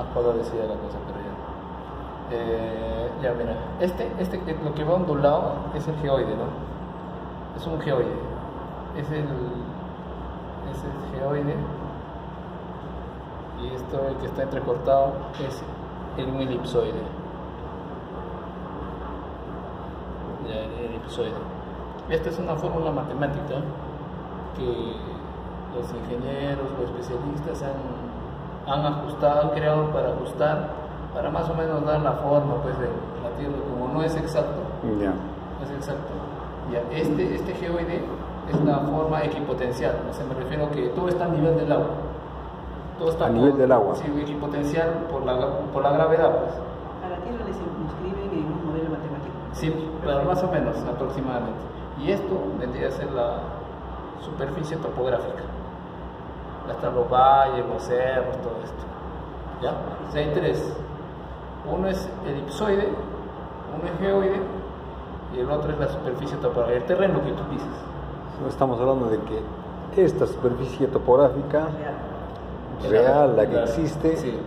más cuadro decía la cosa, pero ya. Ya, mira, lo que va ondulado es el geoide, ¿no? Es un geoide. Es el geoide. Y esto, el que está entrecortado, es un elipsoide. Ya, el elipsoide. Esta es una fórmula matemática que los ingenieros o especialistas han ajustado, han creado para ajustar, para más o menos dar la forma pues, de la Tierra, como no es exacto. Ya. No es exacto. Ya, este geoide es la forma equipotencial, o sea, me refiero a que todo está a nivel del agua. Todo está a nivel del agua. Sí, equipotencial por la gravedad, pues. A la Tierra le circunscriben en un modelo matemático. Sí, pero más o menos, aproximadamente. Y esto vendría a ser la superficie topográfica. Hasta los valles, los cerros, todo esto. ¿Ya? O sea, hay tres. Uno es elipsoide, uno es geoide y el otro es la superficie topográfica, el terreno que tú pisas. Estamos hablando de que esta superficie topográfica real, la que claro, existe, sí,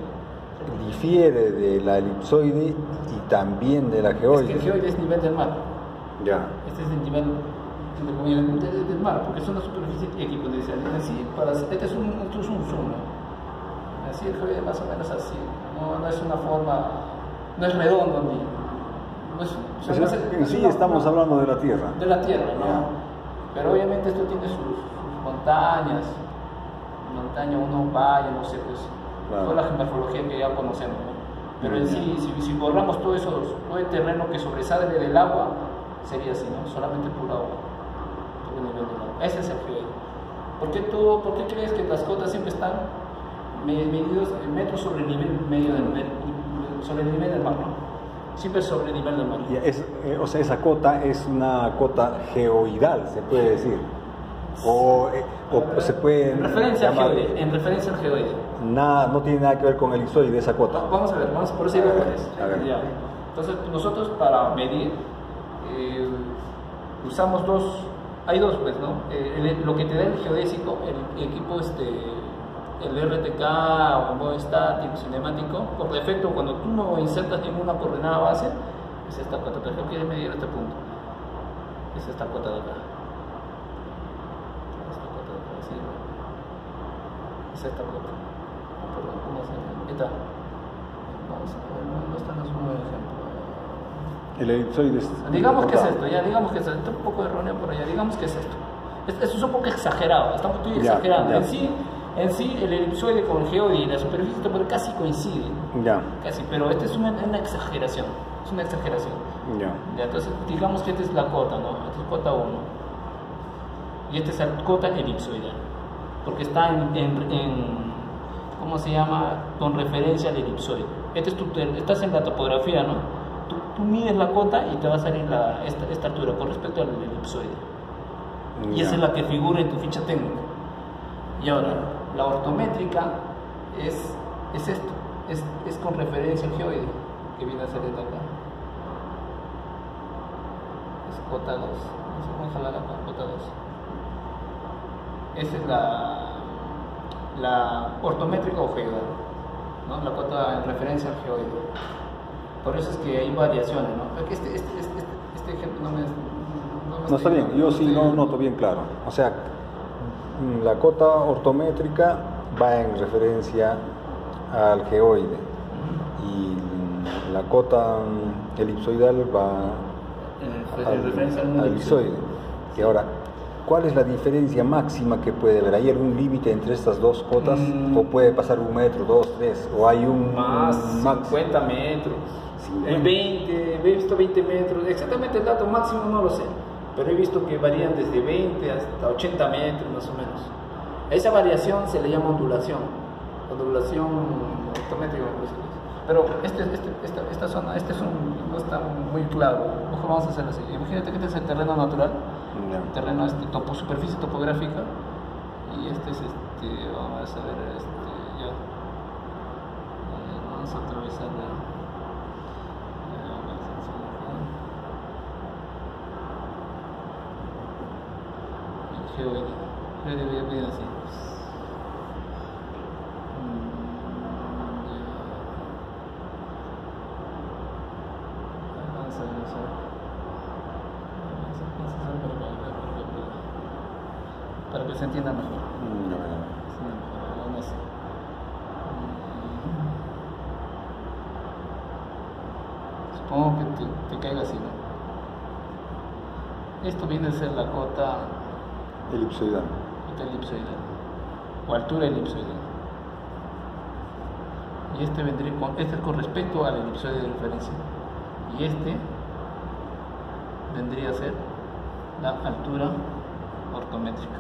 difiere de la elipsoide y también de la es geoide. que el geoide es nivel del mar. Ya. Este es el nivel del mar, porque es una superficie equipotencial. Así, este es un zoom, ¿no? Así el geoide más o menos así. No es una forma, no es redondo ni. No es, o sea, no es, en sí estamos hablando de la Tierra. De la Tierra, ¿no? Pero obviamente esto tiene sus montañas, unos valles, no sé, pues, claro, toda la geomorfología que ya conocemos, ¿no? Pero en sí, si borramos todo el terreno que sobresale del agua, sería así, ¿no? Solamente pura agua, puro nivel del agua. Ese es el geoide. ¿Por qué crees que las cotas siempre están medidos en metros sobre el nivel medio sobre el nivel del mar, ¿no? Siempre sobre el nivel del mar. O sea, esa cota es una cota geoidal, se puede decir. O se puede en referencia llamar, en referencia al geoide. no tiene nada que ver con el elipsoide, esa cota. Vamos a ver, por eso digo A ver. ya. Entonces, nosotros para medir usamos hay dos, pues, ¿no? Lo que te da el geodésico, el equipo el RTK o modo estático, cinemático, por defecto, cuando tú no insertas ninguna coordenada base, es esta cota. Por ejemplo, quieres medir este punto, es esta cota de acá. Esta cota de acá, sí. Es esta cota. Perdón, ahí está. Vamos a ver, no está en un ejemplo. El elipsoide es... Digamos que es esto, ya, digamos que es esto. Está un poco erróneo por allá, digamos que es esto. Esto es un poco exagerado, estamos exagerando. Ya. En sí, el elipsoide con el geoide y la superficie topográfica casi coinciden. Ya. Casi, pero esta es una exageración. Es una exageración. Ya. Ya, entonces, digamos que esta es la cota, ¿no? Esta es cota 1. Y esta es la cota elipsoidal. Porque está ¿cómo se llama? Con referencia al elipsoide. Estás en la topografía, ¿no? Tú mides la cota y te va a salir esta altura con respecto al elipsoide. Y esa es la que figura en tu ficha técnica. Y ahora, la ortométrica es esto, es con referencia al geoide, que viene a ser esta acá. Es cota 2. Vamos a jalar acá, cota 2. Esa es la ortométrica o geoidal, ¿no? La cota en referencia al geoide. Por eso es que hay variaciones, ¿no? Porque este ejemplo no está bien, yo sí no noto bien claro. O sea, la cota ortométrica va en referencia al geoide y la cota elipsoidal va al elipsoide. Y ahora, ¿cuál es la diferencia máxima que puede haber? ¿Hay algún límite entre estas dos cotas? ¿O puede pasar 1 metro, 2, 3? ¿O hay más 50 metros? 50. 20, he visto 20 metros. Exactamente el dato máximo no lo sé, pero he visto que varían desde 20 hasta 80 metros más o menos. Esa variación se le llama ondulación ortométrica. Pero esta zona, no está muy claro. Ojo, vamos a hacerlo así. Imagínate que este es el terreno natural, el terreno superficie topográfica, y este es vamos a ver, ya. Vamos a atravesar el geoide, viene así. para que se entienda mejor. No sé. Supongo que te caiga así, ¿no? Esto viene a ser la cota elipsoidal. O altura elipsoidal. Y este vendría con respecto al elipsoide de referencia. Y este vendría a ser la altura ortométrica.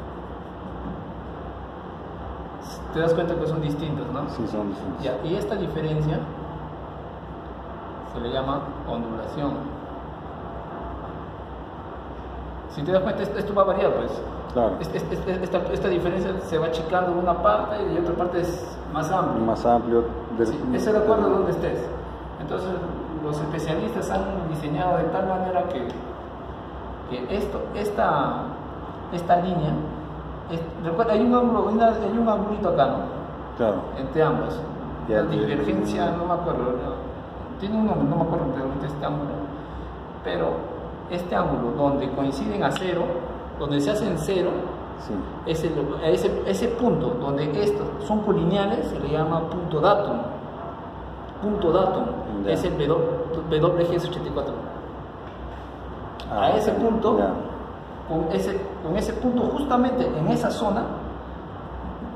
Te das cuenta que son distintos, ¿no? Sí, son distintos. Ya, y esta diferencia se le llama ondulación. Si te das cuenta, esto va a variar, pues. Claro. Esta diferencia se va achicando en una parte y en otra parte es más amplio. Más amplio. Sí, eso de acuerdo a donde estés. Entonces, los especialistas han diseñado de tal manera que esta línea, recuerda, hay un ángulo acá, ¿no? Claro. Entre ambas. Ya, la divergencia, no me acuerdo, tiene un nombre, no me acuerdo realmente este ángulo, pero este ángulo donde coinciden a cero, donde se hacen cero, sí. ese punto donde estos son colineales se le llama punto datum. Punto datum es el WGS84. A ese punto, con ese punto justamente en esa zona,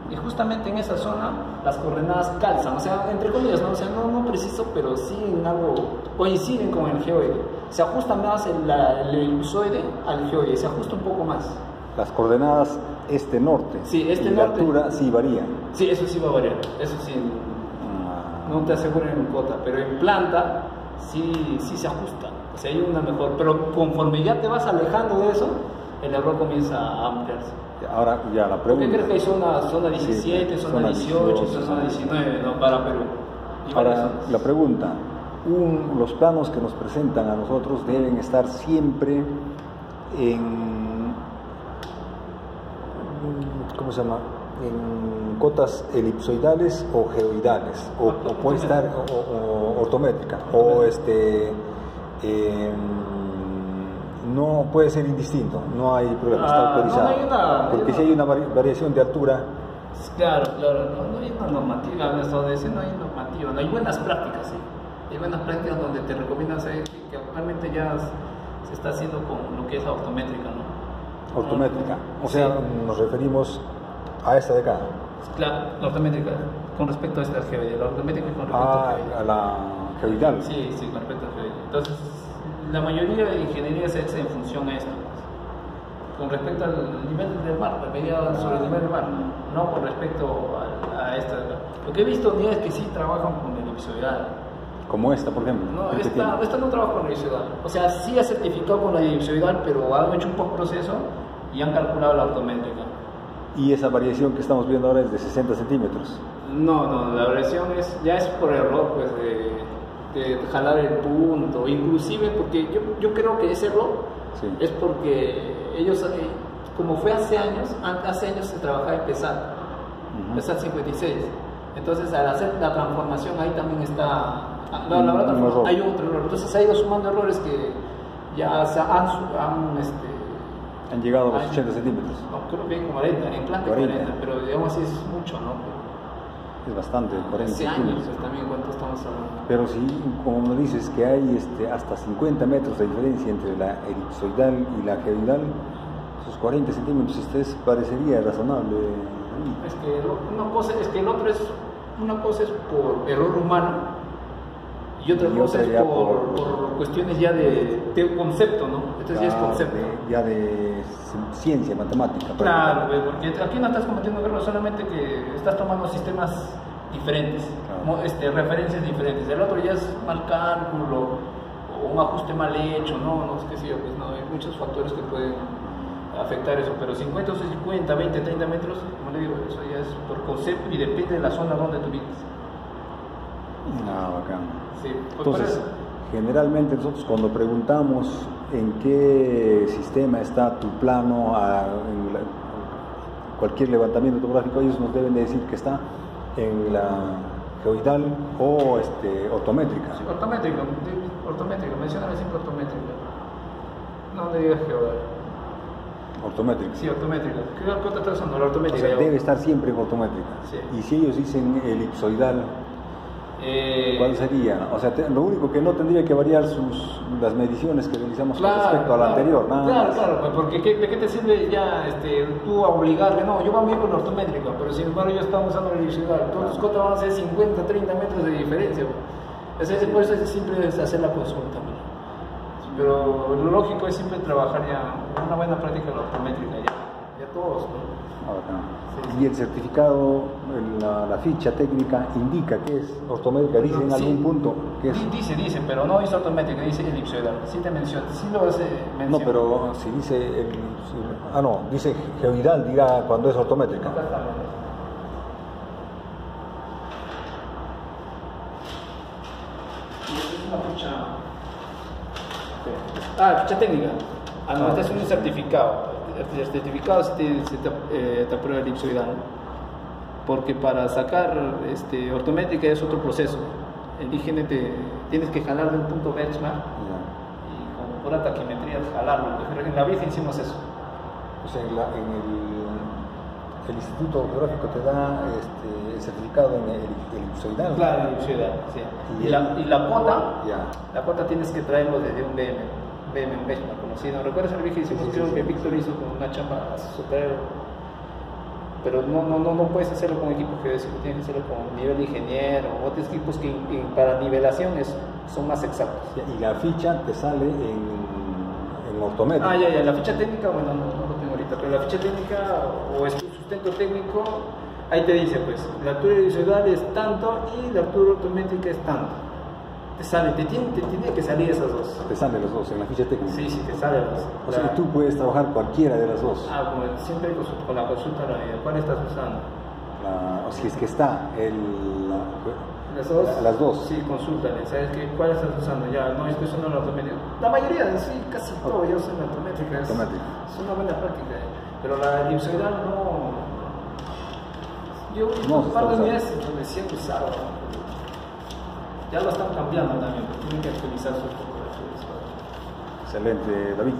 y justamente en esa zona las coordenadas calzan, o sea, entre comillas, ¿no? O sea, no preciso, pero sí en algo coinciden con el geoide. Se ajusta más el elipsoide al geoide, se ajusta un poco más. Las coordenadas este-norte. Sí, y la altura sí varía. Sí, eso sí va a variar. Eso sí, no te aseguro en cota, pero en planta sí se ajusta. O sea, hay una mejor. Pero conforme ya te vas alejando de eso, el error comienza a ampliarse. Ahora ya la pregunta. ¿Por qué crees que hay zona 17, sí, zona 18, zona 19, ¿no? Para Perú? Ahora la pregunta. Los planos que nos presentan a nosotros deben estar siempre en, ¿cómo se llama? En cotas elipsoidales o geoidales, o puede estar ortométrica, o no puede ser indistinto, no hay problema, está autorizado. Porque si hay una variación de altura. Claro, no hay una normativa, no hay normativa, no hay buenas prácticas, ¿sí? Hay buenas prácticas donde te recomiendan saber que actualmente ya se está haciendo con lo que es la ortométrica, ¿no? Ortométrica, o sea, nos referimos a esta de acá. Claro, la ortométrica, con respecto a esta geoide, la ortométrica con respecto a la geoidal. Sí, con respecto a geoide. Entonces, la mayoría de ingeniería se hace en función a esto. Con respecto al nivel del mar, la medida sobre el nivel del mar, no con respecto a esta. Lo que he visto unidades que sí trabajan con el elipsoidal. Como esta, por ejemplo. No, esta no trabaja con el elipsoidal. O sea, sí ha certificado con la elipsoidal, pero han hecho un postproceso y han calculado la ortométrica. ¿Y esa variación que estamos viendo ahora es de 60 centímetros? No, la variación ya es por error, pues, de jalar el punto, inclusive porque yo creo que ese error es porque ellos, como fue hace años se trabajaba en PESAT 56, entonces al hacer la transformación ahí también está, hay otro error, entonces ha ido sumando errores que ya han llegado a los 80 centímetros. No, creo que en 40, en planta 40, pero digamos así es mucho, ¿no? Es bastante, 40 años también, ¿cuánto estamos hablando? Pero sí, como me dices que hay hasta 50 metros de diferencia entre la elipsoidal y la geoidal, esos 40 centímetros, parecería razonable. Es que una cosa es por error humano y otra cosa es por cuestiones ya de concepto, ¿no? Entonces ya es concepto. Ya de ciencia, matemática. Claro, porque aquí no estás cometiendo error, solamente que estás tomando sistemas diferentes, referencias diferentes. El otro ya es mal cálculo o un ajuste mal hecho, no sé qué sé yo, pues no, hay muchos factores que pueden afectar eso, pero 50, 20, 30 metros, como le digo, eso ya es por concepto y depende de la zona donde tú vives. Bacán. Sí, entonces, generalmente nosotros cuando preguntamos en qué sistema está tu plano, cualquier levantamiento topográfico, ellos nos deben de decir que está en la geoidal o ortométrica. Sí, ortométrica, mencióname siempre ortométrica. No le digas geoidal. Ortométrica. Sí, ortométrica. ¿Qué cota estás usando? La O ortométrica. sea, ya. debe estar siempre en ortométrica. Sí. Y si ellos dicen elipsoidal, ¿cuál sería? O sea, lo único que no tendría que variar las mediciones que realizamos con respecto a la anterior, nada Claro, más. claro, pues, porque ¿de qué te sirve ya tú a obligarle? No, yo voy bien con la ortométrica, pero sin embargo yo estaba usando la elipsoidal. Todos los cotas van a ser 50, 30 metros de diferencia. Por eso es simple hacer la consulta. Pero lo lógico es siempre trabajar ya una buena práctica de la ortométrica, ya todos. ¿no? Y el certificado, la ficha técnica indica que es ortométrica, dice en algún punto que es... Dice, pero no dice ortométrica, dice elipsoidal. Sí te menciona, sí lo hace mención. No, pero si dice... no, dice geoidal, dirá cuando es ortométrica. Acá está, y esta es una ficha... ficha técnica. No, este es un certificado. El certificado te aprueba el elipsoidal. Porque para sacar ortométrica es otro proceso. El IGN tienes que jalar de un punto benchmark y con pura taquimetría jalarlo. En la vida hicimos eso. O sea, el Instituto Geográfico te da el certificado en el elipsoidal. Claro, el elipsoidal, sí. Y la cuota, ya. la cuota tienes que traerlo desde un BM, un benchmark conocido. ¿Recuerdas el que hicimos? Creo que Víctor hizo con una chamba súper. Pero no puedes hacerlo con equipos geodésicos, tienes que hacerlo con nivel de ingeniero, otros equipos que para nivelación son más exactos. Y la ficha te sale en ortométrica. Ya, la ficha técnica, bueno, no lo tengo ahorita, pero la ficha técnica o es tu sustento técnico, ahí te dice, pues, la altura elipsoidal es tanto y la altura ortométrica es tanto. Te sale, te tiene que salir esas dos. Te salen los dos en la ficha técnica. Sí, te salen las dos. O sea que tú puedes trabajar cualquiera de las dos. Como siempre con la consulta de la vida, ¿cuál estás usando? O si es que está ¿Las dos? Las dos. Sí, consúltale, ¿sabes qué? ¿Cuál estás usando? Ya, no, estoy usando la ortométrica. La mayoría, sí, casi todo, yo uso la ortométrica. Es una buena práctica, pero la elipsoidal no. Yo un par de unidades donde siempre usaba. Ya lo están cambiando también, tienen que actualizar sus fotografías. Excelente, David.